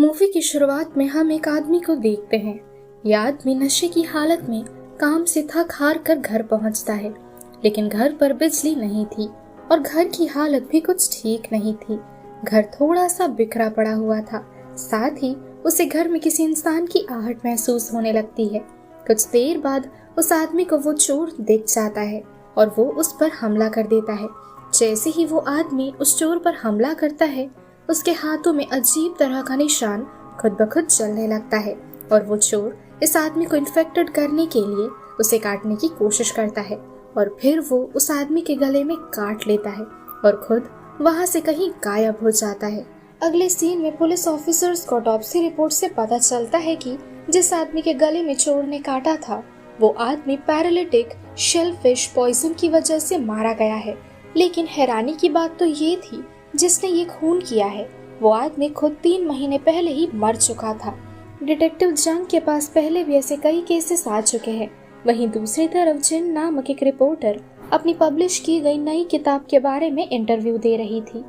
Movie की शुरुआत में हम एक आदमी को देखते हैं। यह आदमी नशे की हालत में काम से थक हार कर घर पहुंचता है, लेकिन घर पर बिजली नहीं थी और घर की हालत भी कुछ ठीक नहीं थी। घर थोड़ा सा बिखरा पड़ा हुआ था, साथ ही उसे घर में किसी इंसान की आहट महसूस होने लगती है। कुछ देर बाद उस आदमी को वो चोर दिख जाता है और वो उस पर हमला कर देता है। जैसे ही वो आदमी उस चोर पर हमला करता है, उसके हाथों में अजीब तरह का निशान खुद ब खुद चलने लगता है और वो चोर इस आदमी को इन्फेक्टेड करने के लिए उसे काटने की कोशिश करता है और फिर वो उस आदमी के गले में काट लेता है और खुद वहां से कहीं गायब हो जाता है। अगले सीन में पुलिस ऑफिसर्स को ऑटोप्सी रिपोर्ट से पता चलता है कि जिस आदमी के गले में चोर ने काटा था, वो आदमी पैरालिटिक शेलफिश पॉइजन की वजह से मारा गया है। लेकिन हैरानी की बात तो ये थी, जिसने ये खून किया है वो आदमी खुद 3 महीने पहले ही मर चुका था। डिटेक्टिव जंग के पास पहले भी ऐसे कई केसेस आ चुके हैं। वहीं दूसरी तरफ जिन नामक एक रिपोर्टर अपनी पब्लिश की गई नई किताब के बारे में इंटरव्यू दे रही थी।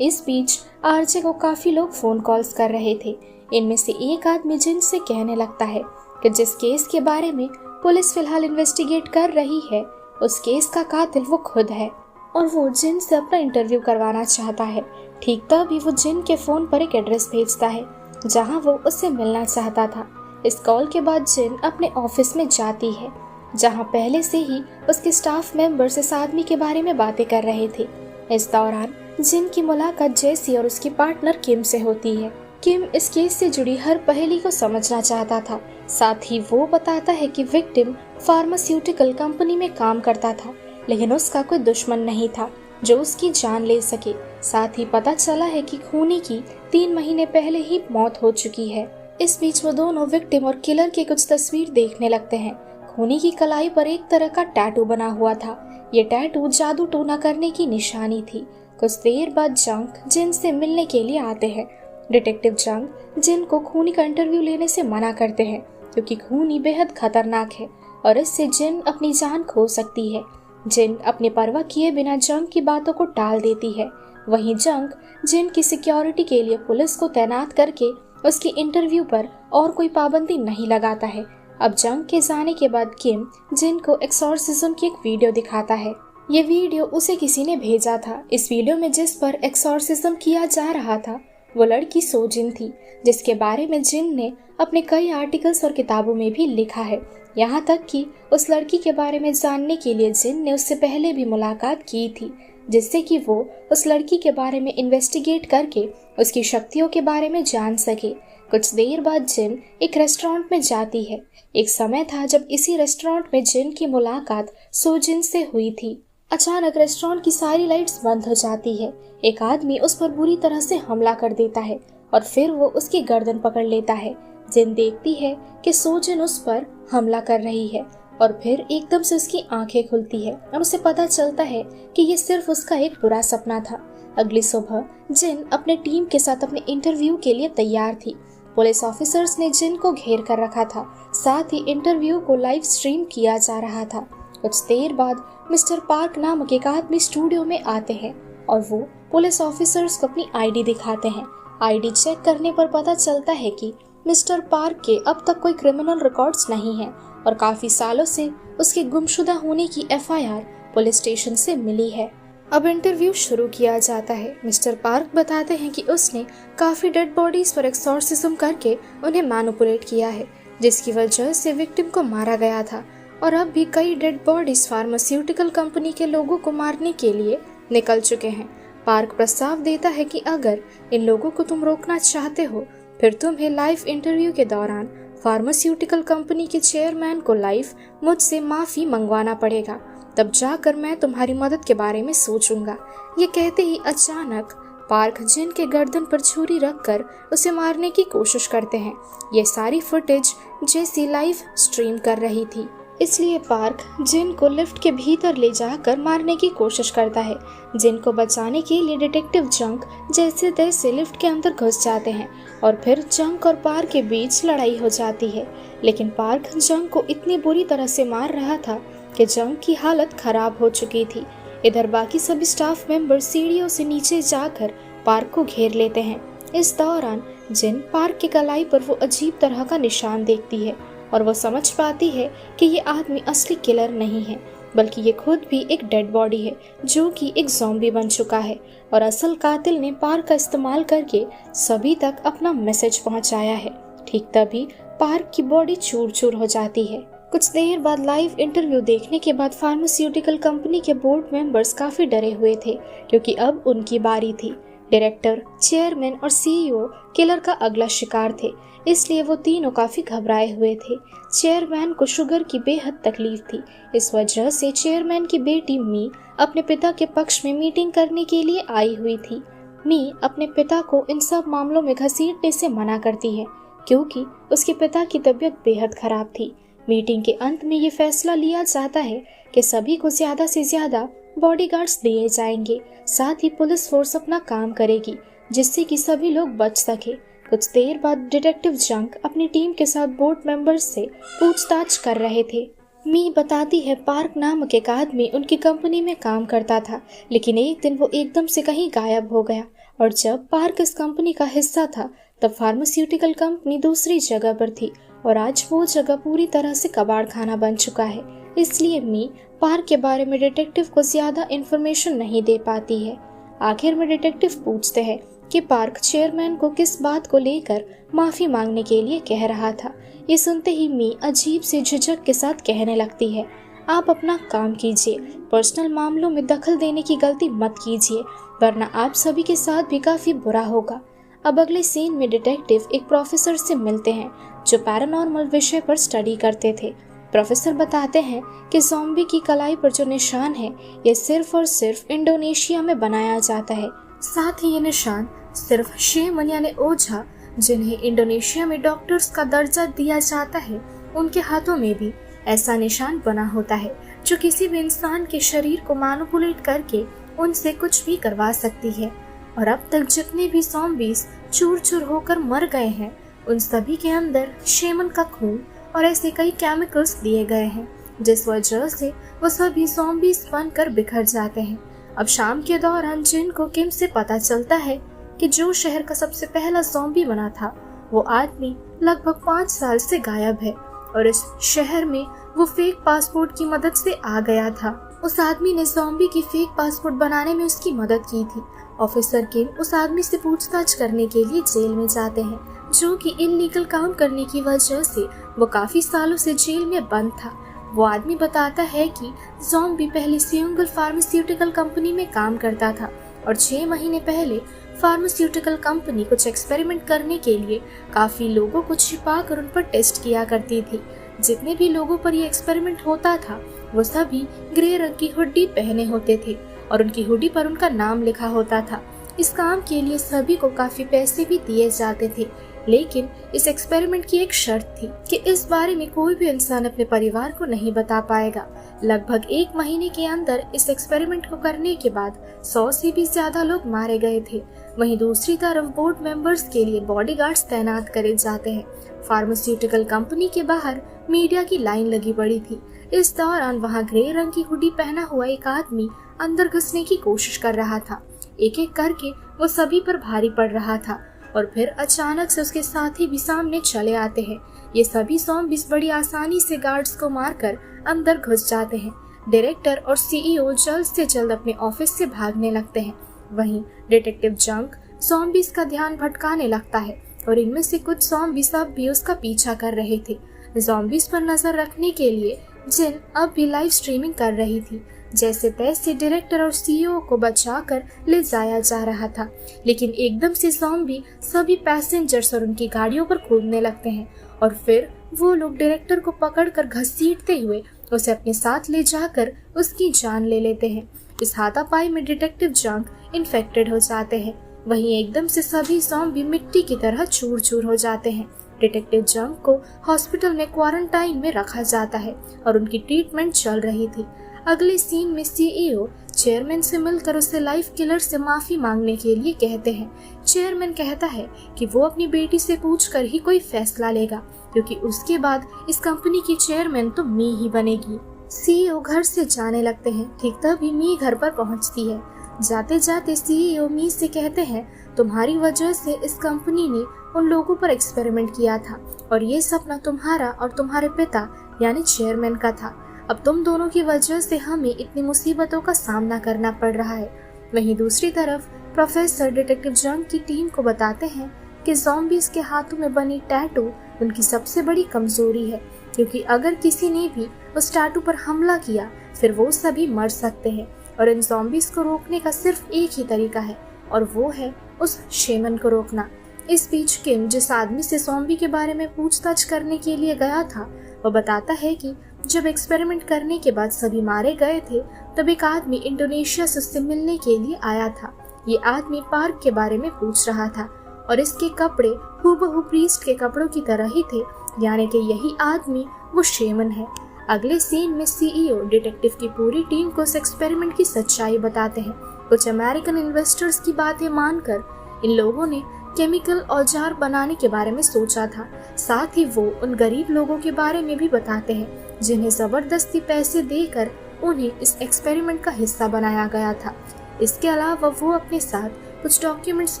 इस बीच आरजे को काफी लोग फोन कॉल्स कर रहे थे। इनमें से एक आदमी जिन से कहने लगता है कि जिस केस के बारे में पुलिस फिलहाल इन्वेस्टिगेट कर रही है, उस केस का कातिल वो खुद है और वो जिन से अपना इंटरव्यू करवाना चाहता है। ठीक तभी वो जिन के फोन पर एक एड्रेस भेजता है जहां वो उससे मिलना चाहता था। इस कॉल के बाद जिन अपने ऑफिस में जाती है, जहां पहले से ही उसके स्टाफ मेंबर्स इस आदमी के बारे में बातें कर रहे थे। इस दौरान जिन की मुलाकात जैसी और उसकी पार्टनर किम से होती है। किम इस केस से जुड़ी हर पहेली को समझना चाहता था। साथ ही वो बताता है कि विक्टिम फार्मास्यूटिकल कंपनी में काम करता था, लेकिन उसका कोई दुश्मन नहीं था जो उसकी जान ले सके। साथ ही पता चला है कि खूनी की 3 महीने पहले ही मौत हो चुकी है। इस बीच वो दोनों विक्टिम और किलर की कुछ तस्वीर देखने लगते हैं। खूनी की कलाई पर एक तरह का टैटू बना हुआ था। ये टैटू जादू टोना करने की निशानी थी। कुछ देर बाद जंग जिन से मिलने के लिए आते हैं। डिटेक्टिव जंग जिन को खूनी का इंटरव्यू लेने से मना करते हैं क्योंकि खूनी बेहद खतरनाक है और इससे जिन अपनी जान खो सकती है। जिन अपनी परवाह किए बिना जंग की बातों को टाल देती है। वहीं जंग जिन की सिक्योरिटी के लिए पुलिस को तैनात करके उसकी इंटरव्यू पर और कोई पाबंदी नहीं लगाता है। अब जंग के जाने के बाद किम जिन को एक्सॉर्सिज्म की एक वीडियो दिखाता है। ये वीडियो उसे किसी ने भेजा था। इस वीडियो में जिस पर एक्सॉर्सिज्म किया जा रहा था वो लड़की सोजिन थी, जिसके बारे में जिन ने अपने कई आर्टिकल्स और किताबों में भी लिखा है। यहाँ तक कि उस लड़की के बारे में जानने के लिए जिन ने उससे पहले भी मुलाकात की थी, जिससे कि वो उस लड़की के बारे में इन्वेस्टिगेट करके उसकी शक्तियों के बारे में जान सके। कुछ देर बाद जिन एक रेस्टोरेंट में जाती है। एक समय था जब इसी रेस्टोरेंट में जिन की मुलाकात सोजिन से हुई थी। अचानक रेस्टोरेंट की सारी लाइट्स बंद हो जाती है। एक आदमी उस पर बुरी तरह से हमला कर देता है और फिर वो उसकी गर्दन पकड़ लेता है। जिन देखती है कि सोजिन उस पर हमला कर रही है और फिर एकदम से उसकी आंखें खुलती है और उसे पता चलता है कि ये सिर्फ उसका एक बुरा सपना था। अगली सुबह जिन अपने टीम के साथ अपने इंटरव्यू के लिए तैयार थी। पुलिस ऑफिसर्स ने जिन को घेर कर रखा था, साथ ही इंटरव्यू को लाइव स्ट्रीम किया जा रहा था। कुछ देर बाद मिस्टर पार्क नामक एक आदमी स्टूडियो में आते हैं और वो पुलिस ऑफिसर्स को अपनी आईडी दिखाते हैं। आईडी चेक करने पर पता चलता है कि मिस्टर पार्क के अब तक कोई क्रिमिनल रिकॉर्ड्स नहीं हैं और काफी सालों से उसके गुमशुदा होने की एफआईआर पुलिस स्टेशन से मिली है। अब इंटरव्यू शुरू किया जाता है। मिस्टर पार्क बताते हैं कि उसने काफी डेड बॉडीज पर एक्सॉर्सिज्म करके उन्हें मैनिपुलेट किया है, जिसकी वजह से विक्टिम को मारा गया था और अब भी कई डेड बॉडीज फार्मास्यूटिकल कंपनी के लोगों को मारने के लिए निकल चुके हैं। पार्क प्रस्ताव देता है कि अगर इन लोगों को तुम रोकना चाहते हो, फिर तुम्हें लाइव इंटरव्यू के दौरान फार्मास्यूटिकल कंपनी के चेयरमैन को लाइव मुझसे माफी मंगवाना पड़ेगा, तब जाकर मैं तुम्हारी मदद के बारे में सोचूंगा। ये कहते ही अचानक पार्क जिन के गर्दन पर छुरी रखकर उसे मारने की कोशिश करते हैं। ये सारी फुटेज जैसी लाइव स्ट्रीम कर रही थी, इसलिए पार्क जिन को लिफ्ट के भीतर ले जाकर मारने की कोशिश करता है। जिन को बचाने के लिए डिटेक्टिव जंग जैसे तैसे लिफ्ट के अंदर घुस जाते हैं और फिर जंग और पार्क के बीच लड़ाई हो जाती है। लेकिन पार्क जंग को इतनी बुरी तरह से मार रहा था कि जंग की हालत खराब हो चुकी थी। इधर बाकी सभी स्टाफ मेंबर सीढ़ियों से नीचे जाकर पार्क को घेर लेते हैं। इस दौरान जिन पार्क की कलाई पर वो अजीब तरह का निशान देखती है और वो समझ पाती है कि ये आदमी असली किलर नहीं है, बल्कि ये खुद भी एक डेड बॉडी है जो कि एक ज़ॉम्बी बन चुका है और असल कातिल ने पार्क का इस्तेमाल करके सभी तक अपना मैसेज पहुंचाया है। ठीक तभी पार्क की बॉडी चूर चूर हो जाती है। कुछ देर बाद लाइव इंटरव्यू देखने के बाद फार्मास्यूटिकल कंपनी के बोर्ड मेंबर्स काफी डरे हुए थे, क्योंकि अब उनकी बारी थी। डायरेक्टर, चेयरमैन और सीईओ किलर का अगला शिकार थे, इसलिए वो तीनों काफी घबराए हुए थे। चेयरमैन को शुगर की बेहद तकलीफ थी। इस वजह से चेयरमैन की बेटी मी अपने पिता के पक्ष में मीटिंग करने के लिए आई हुई थी। मी अपने पिता को इन सब मामलों में घसीटने से मना करती है, क्योंकि उसके पिता की तबीयत बेहद खराब थी। मीटिंग के अंत में ये फैसला लिया जाता है कि सभी को ज्यादा से ज्यादा बॉडीगार्ड्स दिए जाएंगे, साथ ही पुलिस फोर्स अपना काम करेगी जिससे कि सभी लोग बच सके। कुछ देर बाद डिटेक्टिव जंक अपनी टीम के साथ बोर्ड मेंबर्स से पूछताछ कर रहे थे। मी बताती है पार्क नामक एक आदमी उनकी कंपनी में काम करता था, लेकिन एक दिन वो एकदम से कहीं गायब हो गया और जब पार्क इस कंपनी का हिस्सा था तब फार्मास्यूटिकल कंपनी दूसरी जगह पर थी और आज वो जगह पूरी तरह से कबाड़ खाना बन चुका है। इसलिए मी पार्क के बारे में डिटेक्टिव को ज्यादा इन्फॉर्मेशन नहीं दे पाती है। आखिर में डिटेक्टिव पूछते हैं कि पार्क चेयरमैन को किस बात को लेकर माफी मांगने के लिए कह रहा था। ये सुनते ही मी अजीब से झिझक के साथ कहने लगती है, आप अपना काम कीजिए, पर्सनल मामलों में दखल देने की गलती मत कीजिए, वरना आप सभी के साथ भी काफी बुरा होगा। अब अगले सीन में डिटेक्टिव एक प्रोफेसर से मिलते हैं जो पैरानॉर्मल विषय पर स्टडी करते थे। प्रोफेसर बताते हैं कि ज़ॉम्बी की कलाई पर जो निशान है ये सिर्फ और सिर्फ इंडोनेशिया में बनाया जाता है। साथ ही ये निशान सिर्फ शेमन यानी ओझा, जिन्हें इंडोनेशिया में डॉक्टर्स का दर्जा दिया जाता है, उनके हाथों में भी ऐसा निशान बना होता है जो किसी भी इंसान के शरीर को मैनिपुलेट करके उनसे कुछ भी करवा सकती है। और अब तक जितने भी ज़ॉम्बीज चूर चूर होकर मर गए हैं उन सभी के अंदर शेमन का खून और ऐसे कई केमिकल्स दिए गए हैं, जिस वजह से वो सभी ज़ॉम्बीज बनकर बिखर जाते हैं। अब शाम के दौरान जिन को किम से पता चलता है कि जो शहर का सबसे पहला ज़ॉम्बी बना था वो आदमी लगभग 5 साल से गायब है और इस शहर में वो फेक पासपोर्ट की मदद से आ गया था। उस आदमी ने ज़ॉम्बी की फेक पासपोर्ट बनाने में उसकी मदद की थी। ऑफिसर किम उस आदमी से पूछताछ करने के लिए जेल में जाते हैं, जो कि इल्लीगल काम करने की वजह से वो काफी सालों से जेल में बंद था। वो आदमी बताता है कि ज़ॉम्बी पहले सिंगल फार्मास्यूटिकल कंपनी में काम करता था और 6 महीने पहले फार्मास्यूटिकल कंपनी कुछ एक्सपेरिमेंट करने के लिए काफी लोगों को छिपा कर उन पर टेस्ट किया करती थी। जितने भी लोगों पर ये एक्सपेरिमेंट होता था वो सभी ग्रे रंग की हुडी पहने होते थे और उनकी हुडी पर उनका नाम लिखा होता था। इस काम के लिए सभी को काफी पैसे भी दिए जाते थे, लेकिन इस एक्सपेरिमेंट की एक शर्त थी कि इस बारे में कोई भी इंसान अपने परिवार को नहीं बता पाएगा। लगभग 1 महीने के अंदर इस एक्सपेरिमेंट को करने के बाद 100 से भी ज्यादा लोग मारे गए थे। वहीं दूसरी तरफ बोर्ड मेंबर्स के लिए बॉडीगार्ड्स तैनात करे जाते हैं। फार्मास्यूटिकल कंपनी के बाहर मीडिया की लाइन लगी पड़ी थी। इस दौरान वहां ग्रे रंग की हुडी पहना हुआ एक आदमी अंदर घुसने की कोशिश कर रहा था। एक एक करके वो सभी पर भारी पड़ रहा था और फिर अचानक से उसके साथी भी सामने चले आते हैं। ये सभी ज़ॉम्बीज बड़ी आसानी से गार्ड्स को मारकर अंदर घुस जाते हैं। डायरेक्टर और सीईओ जल्द से जल्द अपने ऑफिस से भागने लगते हैं। वहीं डिटेक्टिव जंक ज़ॉम्बीज का ध्यान भटकाने लगता है और इनमें से कुछ ज़ॉम्बीज अब भी उसका पीछा कर रहे थे। ज़ॉम्बीज पर नजर रखने के लिए जिन अब भी लाइव स्ट्रीमिंग कर रही थी। जैसे तैसे डायरेक्टर और सीईओ को बचाकर ले जाया जा रहा था, लेकिन एकदम से ज़ॉम्बी सभी पैसेंजर्स और उनकी गाड़ियों पर कूदने लगते हैं और फिर वो लोग डायरेक्टर को पकड़कर घसीटते हुए उसे अपने साथ ले जाकर उसकी जान ले लेते हैं। इस हाथापाई में डिटेक्टिव जंक इन्फेक्टेड हो जाते हैं। वहीं एकदम से सभी ज़ॉम्बी मिट्टी की तरह चूर चूर हो जाते हैं। डिटेक्टिव जंक को हॉस्पिटल में क्वारंटाइन में रखा जाता है और उनकी ट्रीटमेंट चल रही थी। अगले सीन में सीईओ चेयरमैन से मिलकर उसे लाइफ किलर से माफी मांगने के लिए कहते हैं। चेयरमैन कहता है कि वो अपनी बेटी से पूछकर ही कोई फैसला लेगा, क्योंकि उसके बाद इस कंपनी की चेयरमैन तो मी ही बनेगी। सीईओ घर से जाने लगते हैं। ठीक तभी मी घर पर पहुंचती है। जाते जाते सीईओ मी से कहते हैं, तुम्हारी वजह से इस कंपनी ने उन लोगों पर एक्सपेरिमेंट किया था और ये सपना तुम्हारा और तुम्हारे पिता यानी चेयरमैन का था। अब तुम दोनों की वजह से हमें इतनी मुसीबतों का सामना करना पड़ रहा है। वहीं दूसरी तरफ प्रोफेसर डिटेक्टिव जंग की टीम को बताते हैं कि ज़ॉम्बीज़ के हाथों में बनी टैटू उनकी सबसे बड़ी कमजोरी है, क्योंकि अगर किसी ने भी उस टैटू पर हमला किया फिर वो सभी मर सकते हैं और इन ज़ॉम्बीज़ को रोकने का सिर्फ एक ही तरीका है और वो है उस शेमन को रोकना। इस बीच किम जिस आदमी से ज़ॉम्बी के बारे में पूछताछ करने के लिए गया था वो बताता है कि जब एक्सपेरिमेंट करने के बाद सभी मारे गए थे तब एक आदमी इंडोनेशिया से उससे मिलने के लिए आया था। ये आदमी पार्क के बारे में पूछ रहा था और इसके कपड़े हूबहू प्रीस्ट के कपड़ों की तरह ही थे, यानी कि यही आदमी वो शेमन है। अगले सीन में सीईओ डिटेक्टिव की पूरी टीम को इस एक्सपेरिमेंट की सच्चाई बताते हैं। कुछ अमेरिकन इन्वेस्टर्स की बातें मानकर इन लोगों ने केमिकल औजार बनाने के बारे में सोचा था। साथ ही वो उन गरीब लोगों के बारे में भी बताते हैं जिन्हें जबरदस्ती पैसे देकर उन्हें इस एक्सपेरिमेंट का हिस्सा बनाया गया था। इसके अलावा वो अपने साथ कुछ डॉक्यूमेंट्स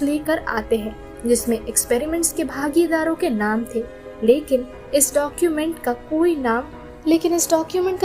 लेकर आते हैं जिसमें एक्सपेरिमेंट्स के भागीदारों के नाम थे, लेकिन इस डॉक्यूमेंट का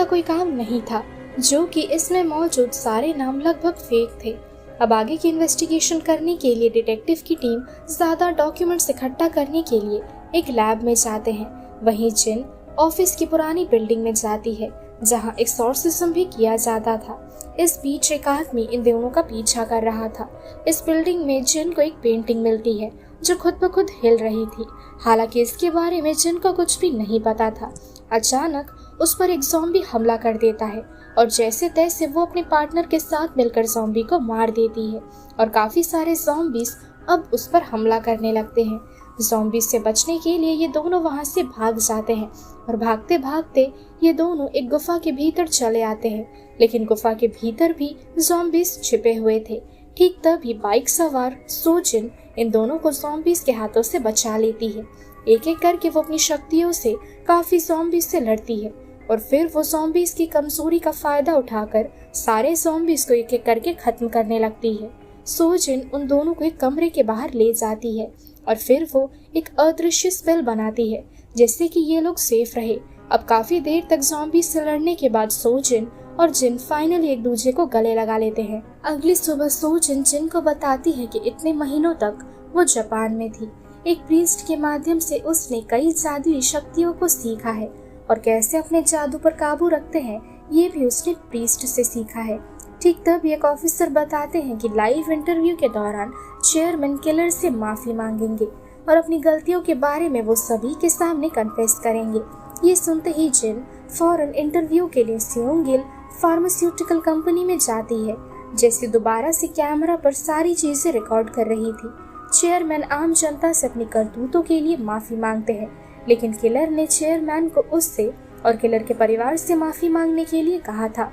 कोई काम नहीं था, जो कि इसमें मौजूद सारे नाम लगभग फेक थे। अब आगे की इन्वेस्टिगेशन करने के लिए डिटेक्टिव की टीम ज्यादा डॉक्यूमेंट्स इकट्ठा करने के लिए एक लैब में जाते हैं। वहीं जिन ऑफिस की पुरानी बिल्डिंग में जाती है जहां एक्सॉर्सिज्म भी किया जाता था। इस बीच एक आदमी इन दोनों का पीछा कर रहा था। इस बिल्डिंग में जिन को एक पेंटिंग मिलती है जो खुद ब खुद हिल रही थी। हालांकि इसके बारे में जिन को कुछ भी नहीं पता था। अचानक उस पर एक ज़ॉम्बी हमला कर देता है और जैसे तैसे वो अपने पार्टनर के साथ मिलकर ज़ॉम्बी को मार देती है और काफी सारे ज़ॉम्बीज अब उस पर हमला करने लगते हैं। ज़ॉम्बी से बचने के लिए ये दोनों वहां से भाग जाते हैं और भागते भागते ये दोनों एक गुफा के भीतर चले आते हैं, लेकिन गुफा के भीतर भी ज़ॉम्बीज छिपे हुए थे। ठीक तभी बाइक सवार सोजिन इन दोनों को ज़ॉम्बीज के हाथों से बचा लेती है। एक एक करके वो अपनी शक्तियों से काफी ज़ॉम्बीज से लड़ती है और फिर वो ज़ॉम्बीज की कमजोरी का फायदा उठाकर सारे ज़ॉम्बीज को एक एक करके खत्म करने लगती है। सोजिन उन दोनों को एक कमरे के बाहर ले जाती है और फिर वो एक अदृश्य स्पेल बनाती है जिससे कि ये लोग सेफ रहे। अब काफी देर तक ज़ॉम्बीज से लड़ने के बाद सोजिन और जिन फाइनली एक दूसरे को गले लगा लेते हैं। अगली सुबह सोजिन जिन को बताती है कि इतने महीनों तक वो जापान में थी। एक प्रीस्ट के माध्यम से उसने कई जादुई शक्तियों को सीखा है और कैसे अपने जादू पर काबू रखते हैं ये भी उसने प्रीस्ट से सीखा है। ठीक तब एक ऑफिसर बताते हैं कि लाइव इंटरव्यू के दौरान चेयरमैन किलर से माफी मांगेंगे और अपनी गलतियों के बारे में वो सभी के सामने कन्फेस करेंगे। ये सुनते ही जिन फौरन इंटरव्यू के लिए सियोंगिल फार्मास्यूटिकल कंपनी में जाती है, जैसे दोबारा से कैमरा पर सारी चीजें रिकॉर्ड कर रही थी। चेयरमैन आम जनता से अपनी करतूतों के लिए माफी मांगते हैं, लेकिन किलर ने चेयरमैन को उससे और किलर के परिवार से माफी मांगने के लिए कहा था।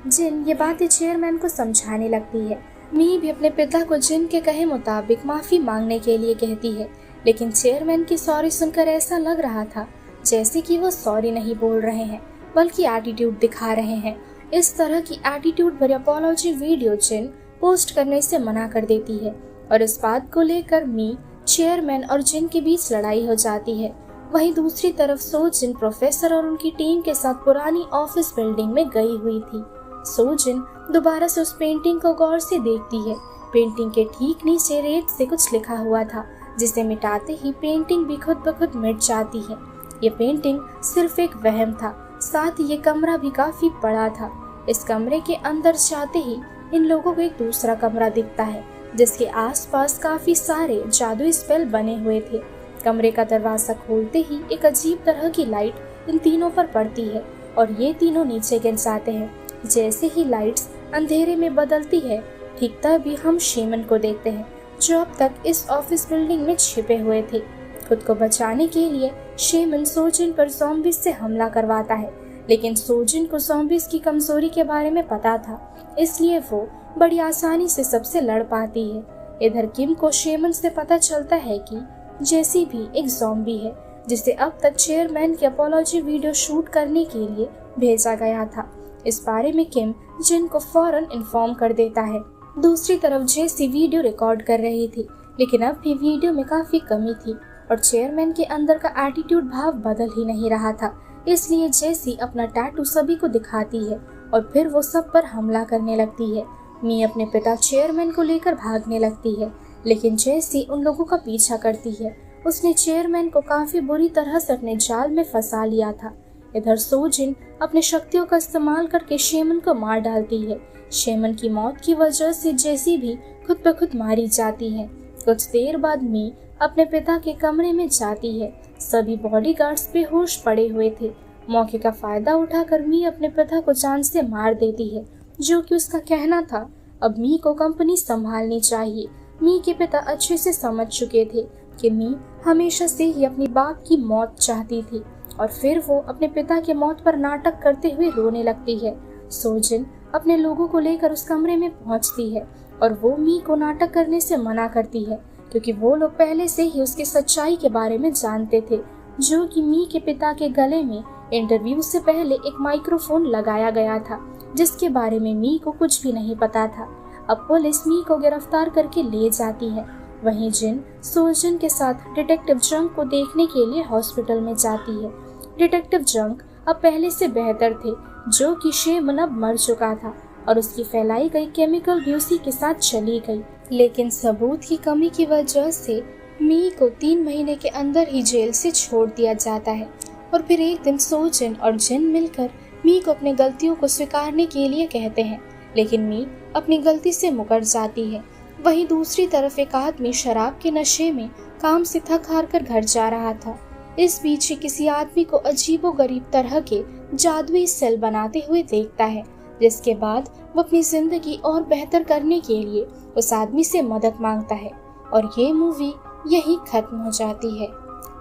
जिन ये बातें चेयरमैन को समझाने लगती है। मी भी अपने पिता को जिन के कहे मुताबिक माफी मांगने के लिए कहती है, लेकिन चेयरमैन की सॉरी सुनकर ऐसा लग रहा था जैसे कि वो सॉरी नहीं बोल रहे हैं बल्कि एटीट्यूड दिखा रहे हैं। इस तरह की एटीट्यूड भरी अपॉलॉजी वीडियो जिन पोस्ट करने से मना कर देती है और इस बात को लेकर मी, चेयरमैन और जिन के बीच लड़ाई हो जाती है। वहीं दूसरी तरफ सोजिन प्रोफेसर और उनकी टीम के साथ पुरानी ऑफिस बिल्डिंग में गई हुई थी। सोजिन दोबारा से उस पेंटिंग को गौर से देखती है। पेंटिंग के ठीक नीचे रेत से कुछ लिखा हुआ था, जिसे मिटाते ही पेंटिंग भी खुद ब खुद मिट जाती है। ये पेंटिंग सिर्फ एक वहम था, साथ ही ये कमरा भी काफी बड़ा था। इस कमरे के अंदर जाते ही इन लोगों को एक दूसरा कमरा दिखता है जिसके आसपास काफी सारे जादुई स्पेल बने हुए थे। कमरे का दरवाजा खोलते ही एक अजीब तरह की लाइट इन तीनों पर पड़ती है और ये तीनों नीचे गिर जाते हैं। जैसे ही लाइट्स अंधेरे में बदलती है, ठीक तभी हम शेमन को देखते हैं जो अब तक इस ऑफिस बिल्डिंग में छिपे हुए थे। खुद को बचाने के लिए शेमन सोजिन पर ज़ॉम्बीज से हमला करवाता है, लेकिन सोजिन को ज़ॉम्बीज की कमजोरी के बारे में पता था, इसलिए वो बड़ी आसानी से सबसे लड़ पाती है। इधर किम को शेमन से पता चलता है कि जैसी भी एक ज़ॉम्बी है जिसे अब तक चेयरमैन की अपॉलॉजी वीडियो शूट करने के लिए भेजा गया था। इस बारे में किम जिन को फौरन इन्फॉर्म कर देता है। दूसरी तरफ जेसी वीडियो रिकॉर्ड कर रही थी, लेकिन अब भी वीडियो में काफी कमी थी। और चेयरमैन के अंदर का एटीट्यूड भाव बदल ही नहीं रहा था। इसलिए जेसी अपना टैटू सभी को दिखाती है और फिर वो सब पर हमला करने लगती है। मी अपने पिता चेयरमैन को लेकर भागने लगती है, लेकिन जेसी उन लोगों का पीछा करती है। उसने चेयरमैन को काफी बुरी तरह से अपने जाल में फंसा लिया था। इधर सोजिन अपनी शक्तियों का इस्तेमाल करके शेमन को मार डालती है। शेमन की मौत की वजह से जेसी भी खुद ब खुद मारी जाती है। कुछ देर बाद मी अपने पिता के कमरे में जाती है। सभी बॉडीगार्ड्स बेहोश पड़े हुए थे। मौके का फायदा उठाकर मी अपने पिता को जान से मार देती है, जो कि उसका कहना था अब मी को कंपनी संभालनी चाहिए। मी के पिता अच्छे से समझ चुके थे कि मी हमेशा से ही अपनी बाप की मौत चाहती थी और फिर वो अपने पिता के मौत पर नाटक करते हुए रोने लगती है। सोजिन अपने लोगों को लेकर उस कमरे में पहुंचती है और वो मी को नाटक करने से मना करती है, क्योंकि वो लोग पहले से ही उसकी सच्चाई के बारे में जानते थे, जो कि मी के पिता के गले में इंटरव्यू से पहले एक माइक्रोफोन लगाया गया था, जिसके बारे में मी को कुछ भी नहीं पता था। अब पुलिस मी को गिरफ्तार करके ले जाती है। वहीं जिन सोजिन के साथ डिटेक्टिव जंग को देखने के लिए हॉस्पिटल में जाती है। डिटेक्टिव जंग अब पहले से बेहतर थे, जो कि शेमन अब मर चुका था और उसकी फैलाई गई केमिकल भी उसी के साथ चली गई। लेकिन सबूत की कमी की वजह से मी को 3 महीने के अंदर ही जेल से छोड़ दिया जाता है। और फिर एक दिन सोजिन और जिन मिलकर मी को अपनी गलतियों को स्वीकारने के लिए कहते हैं, लेकिन मी अपनी गलती से मुकर जाती है। वहीं दूसरी तरफ एक आदमी शराब के नशे में काम से थक हार कर घर जा रहा था। इस बीच किसी आदमी को अजीबोगरीब तरह के जादुई सेल बनाते हुए देखता है, जिसके बाद वो अपनी जिंदगी और बेहतर करने के लिए उस आदमी से मदद मांगता है और ये मूवी यही खत्म हो जाती है।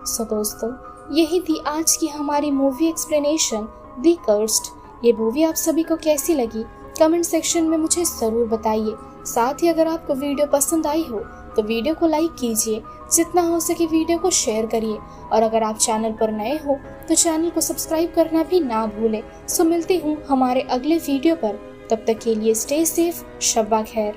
सो दोस्तों, यही थी आज की हमारी मूवी एक्सप्लेनेशन द कर्स्ड। ये मूवी आप सभी को कैसी लगी कमेंट सेक्शन में मुझे ज़रूर बताइए। साथ ही अगर आपको वीडियो पसंद आई हो तो वीडियो को लाइक कीजिए, जितना हो सके वीडियो को शेयर करिए और अगर आप चैनल पर नए हो तो चैनल को सब्सक्राइब करना भी ना भूलें। सो मिलती हूँ हमारे अगले वीडियो पर, तब तक के लिए स्टे सेफ, शब्बा खैर।